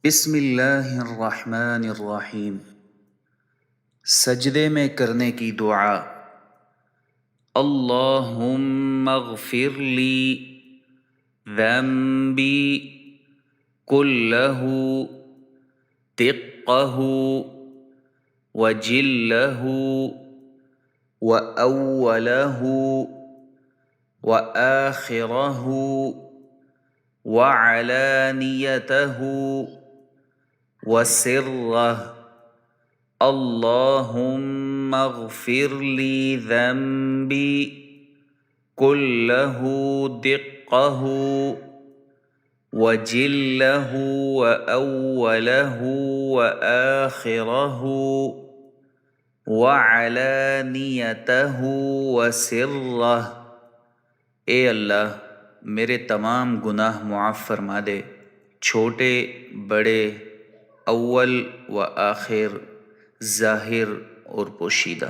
بسم اللہ الرحمن الرحیم۔ سجدے میں کرنے کی دعا۔ اللہم اغفر لی ذنبی کلہ دقہ وجلہ وأولہ وآخرہ وعلانیتہ وسرہ۔ اللہم اغفر لی ذنبی کلہ دقہ وجلہ وأولہ وآخرہ وعلانیتہ وسرہ۔ اے اللہ میرے تمام گناہ معاف فرما دے، چھوٹے بڑے، اول و آخر، ظاہر اور پوشیدہ۔